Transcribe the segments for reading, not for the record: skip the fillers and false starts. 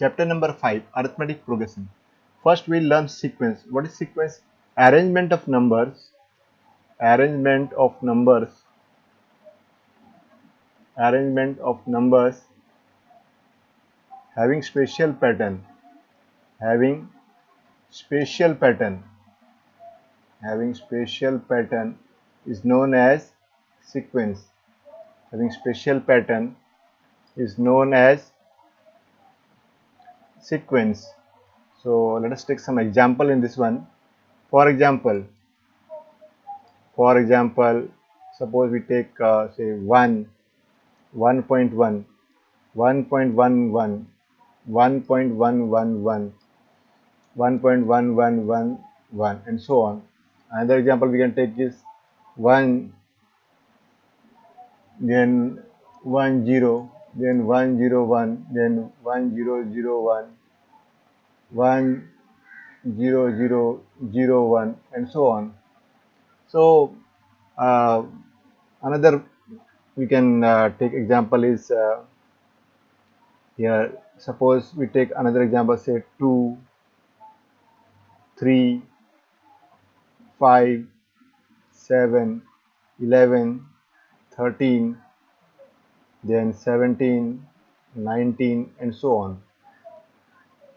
Chapter number 5, Arithmetic Progression. First we learn sequence. What is sequence? Arrangement of numbers, arrangement of numbers, arrangement of numbers having spatial pattern, having spatial pattern, having spatial pattern is known as sequence. Having spatial pattern is known as sequence. So let us take some example in this one. For example, suppose we take say 1, 1.1, 1.11, 1.111, 1.1111, and so on. Another example we can take is 1, then 10, then 101, then 1001, 10001, and so on. So another we can take example is here. Suppose we take another example, say 2, 3, 5, 7, 11, 13, then 17, 19, and so on.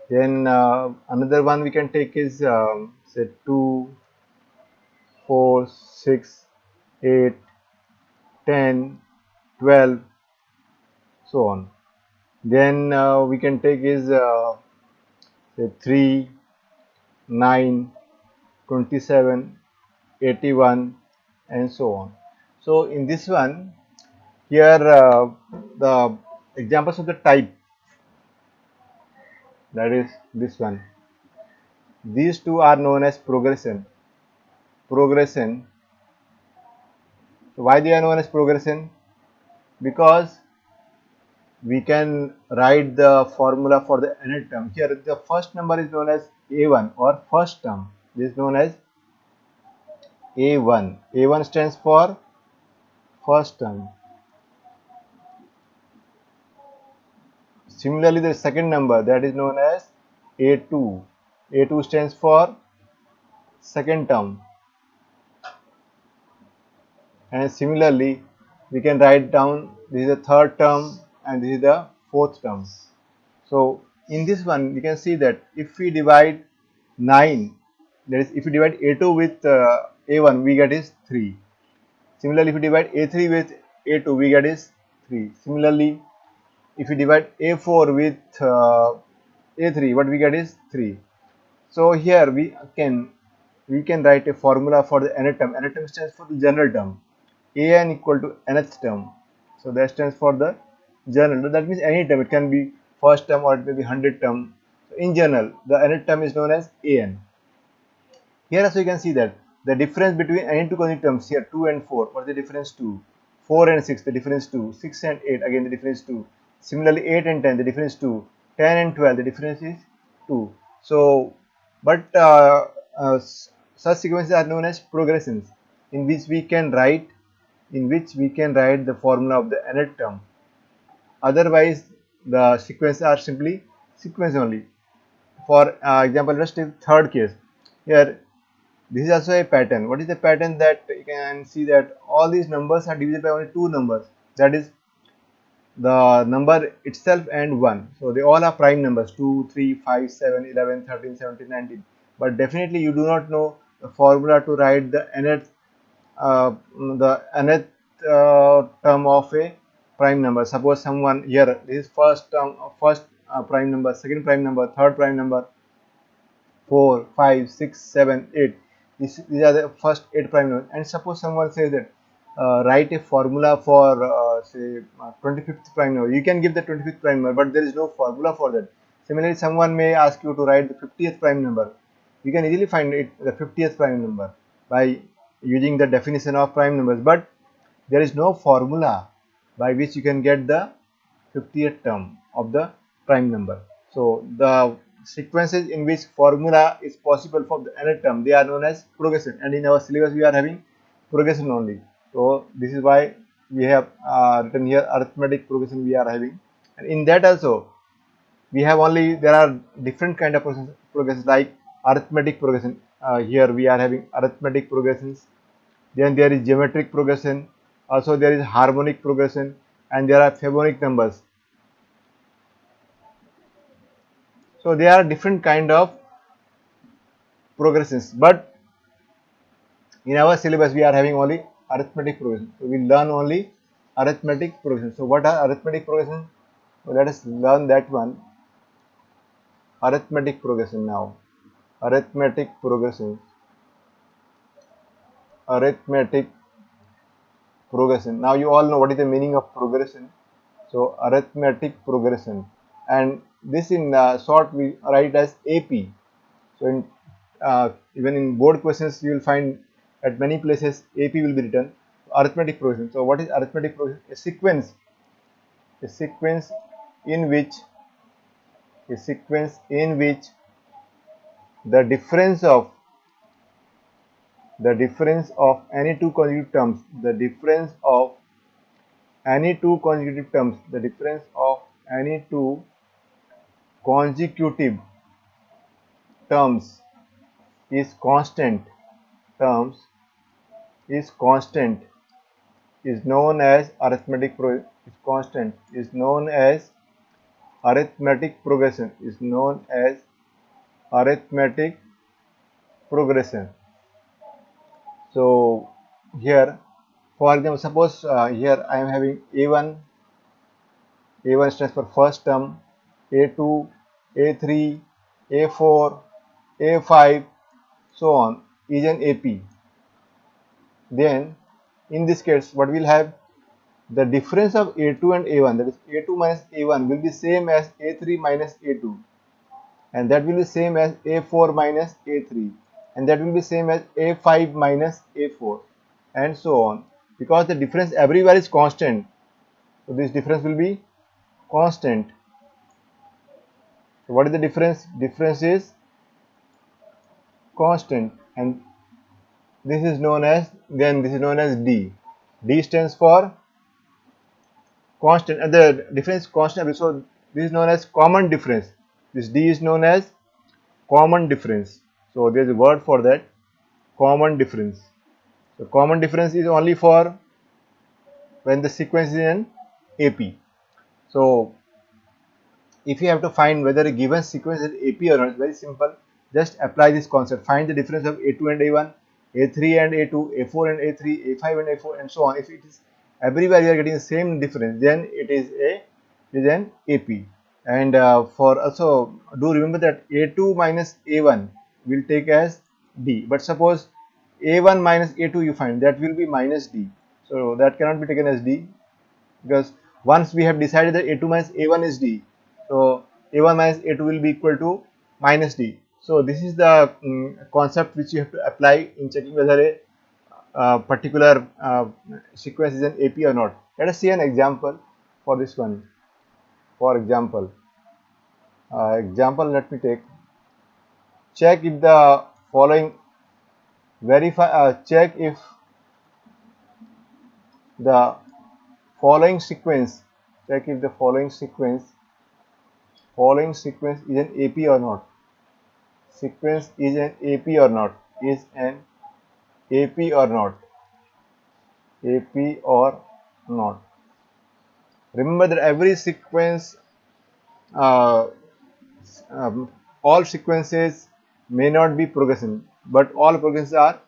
Then another one we can take is say 2, 4, 6, 8, 10, 12, so on. Then we can take is say 3, 9, 27, 81, and so on. So in this one, here the examples of the type, that is this one. These two are known as progression. Progression. So why they are known as progression? Because we can write the formula for the nth term. Here the first number is known as A1 or first term. This is known as A1. A1 stands for first term. Similarly, the second number, that is known as A2. A2 stands for second term. And similarly, we can write down this is the third term and this is the fourth term. So in this one, we can see that if we divide 9, that is, if we divide A2 with A1, we get is 3. Similarly, if we divide A3 with A2, we get is 3. Similarly, if we divide A4 with A3, what we get is 3. So here we can write a formula for the nth term. Nth term stands for the general term. An equal to nth term. So that stands for the general. That means any term. It can be first term or it may be 100 term. So in general, the nth term is known as an. Here also you can see that the difference between any two conic terms here 2 and 4. What is the difference? 2. 4 and 6, the difference 2. 6 and 8, again the difference 2. Similarly 8 and 10, the difference 2. 10 and 12, the difference is 2. So but such sequences are known as progressions, in which we can write the formula of the nth term. Otherwise the sequences are simply sequence only. For example, let's take third case. Here this is also a pattern. What is the pattern? That you can see that all these numbers are divided by only two numbers, that is the number itself and 1. So they all are prime numbers, 2, 3, 5, 7, 11, 13, 17, 19. But definitely you do not know the formula to write the nth term of a prime number. Suppose someone here, this is first term, first prime number, second prime number, third prime number, 4, 5, 6, 7, 8. These are the first 8 prime numbers. And suppose someone says that write a formula for say 25th prime number. You can give the 25th prime number, but there is no formula for that. Similarly, someone may ask you to write the 50th prime number. You can easily find it, the 50th prime number, by using the definition of prime numbers, but there is no formula by which you can get the 50th term of the prime number. So the sequences in which formula is possible for the nth term, they are known as progression, and in our syllabus we are having progression only. So this is why we have written here arithmetic progression we are having, and in that also we have only, there are different kind of progressions like arithmetic progression. Here we are having arithmetic progressions, then there is geometric progression, also there is harmonic progression, and there are Fibonacci numbers. So there are different kind of progressions, but in our syllabus we are having only arithmetic progression. So we learn only arithmetic progression. So what are arithmetic progression? So let us learn that one. Arithmetic progression now. Arithmetic progression. Arithmetic progression. Now you all know what is the meaning of progression. So arithmetic progression, and this in short we write as AP. So in even in board questions you will find at many places AP will be written. Arithmetic progression. So what is arithmetic progression? A sequence in which a sequence in which the difference of any two consecutive terms, the difference of any two consecutive terms, the difference of any two consecutive terms is constant, terms is constant, is known as arithmetic is constant, is known as arithmetic progression, is known as arithmetic progression. So here, for example, suppose here I am having a1, a1 stands for first term, a2, a3, a4, a5, so on is an AP. Then in this case what we'll have, the difference of a2 and a1, that is a2 minus a1 will be same as a3 minus a2, and that will be same as a4 minus a3, and that will be same as a5 minus a4, and so on, because the difference everywhere is constant. So this difference will be constant. So what is the difference? Difference is constant, and this is known as, then this is known as D. D stands for constant, and the difference constant. So this is known as common difference. This D is known as common difference. So there is a word for that, common difference. So common difference is only for when the sequence is in AP. So if you have to find whether a given sequence is AP or not, it's very simple. Just apply this concept. Find the difference of A2 and A1, A3 and A2, A4 and A3, A5 and A4, and so on. If it is everywhere you are getting the same difference, then it is an AP. And for also, do remember that A2 minus A1 will take as D. But suppose A1 minus A2 you find, that will be minus D. So that cannot be taken as D, because once we have decided that A2 minus A1 is D, so A1 minus A2 will be equal to minus D. So this is the concept which you have to apply in checking whether a particular sequence is an AP or not. Let us see an example for this one. For example, let me take, check if the following, check if the following sequence, check if the following sequence is an AP or not. Sequence is an AP or not, is an AP or not, AP or not. Remember that every sequence, uh, all sequences may not be progression, but all progressions are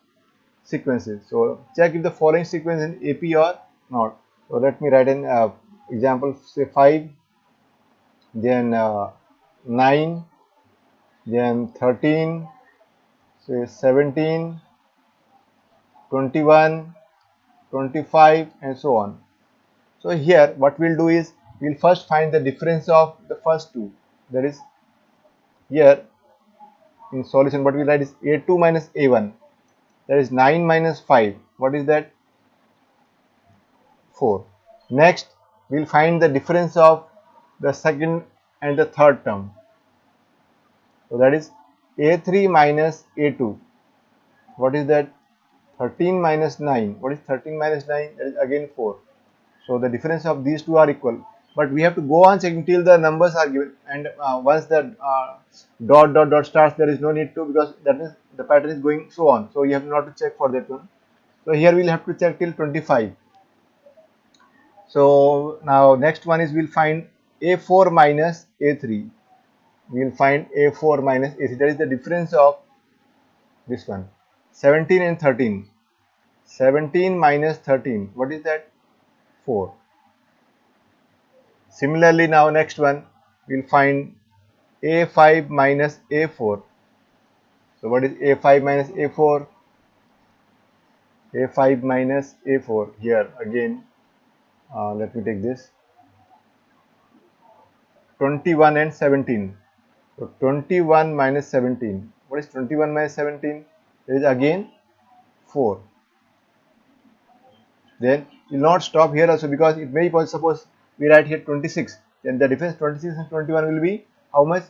sequences. So check if the following sequence is AP or not. So let me write an example, say 5, then 9, then 13, say 17, 21, 25, and so on. So here what we'll do is, we'll first find the difference of the first two. That is, here in solution what we write is a2 minus a1, that is 9 minus 5. What is that? 4. Next we'll find the difference of the second and the third term. So that is a3 minus a2. What is that? 13 minus 9. What is 13 minus 9? That is again 4. So the difference of these two are equal. but we have to go on checking till the numbers are given, and once the dot dot dot starts, there is no need to, because that means the pattern is going so on, so you have not to check for that one. So here we'll have to check till 25. So now next one is we'll find a4 minus a3. We'll find a4 minus a3. That is the difference of this one, 17 and 13. 17 minus 13, what is that? 4. Similarly, now next one we'll find a5 minus a4. So what is a5 minus a4? a5 minus a4, here again, let me take this, 21 and 17. So 21 minus 17. What is 21 minus 17? It is again 4. Then we will not stop here also, because it may be, suppose we write here 26. Then the difference 26 and 21 will be how much?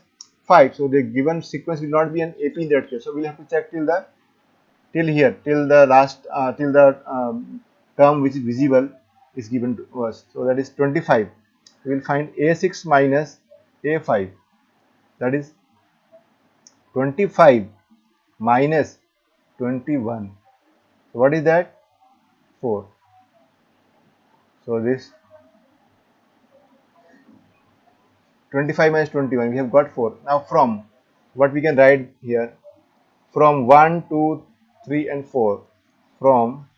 5. So the given sequence will not be an AP in that case. So we will have to check till here, till the last, till the term which is visible is given to us. So that is 25. We will find a6 minus a5. That is 25 minus 21. So what is that? 4. So this 25 minus 21, we have got 4. Now from what we can write here, from 1, 2, 3 and 4. From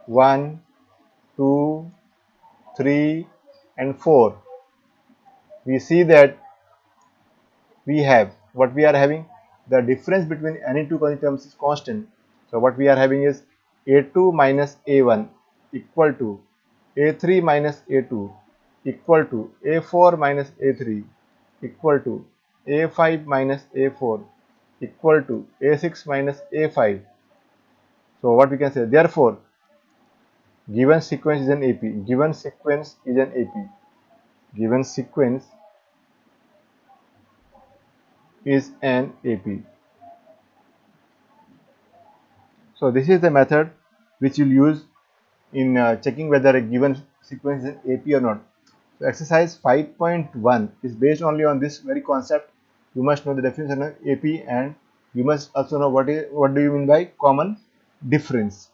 1, 2, 3 and 4. We see that we have, what we are having, the difference between any two consecutive terms is constant. So what we are having is a2 minus a1 equal to a3 minus a2 equal to a4 minus a3 equal to a5 minus a4 equal to a6 minus a5. So what we can say, therefore given sequence is an AP. Given sequence is an AP. Given sequence is an AP. So this is the method which you'll use in checking whether a given sequence is an AP or not. So exercise 5.1 is based only on this very concept. You must know the definition of AP, and you must also know what do you mean by common difference.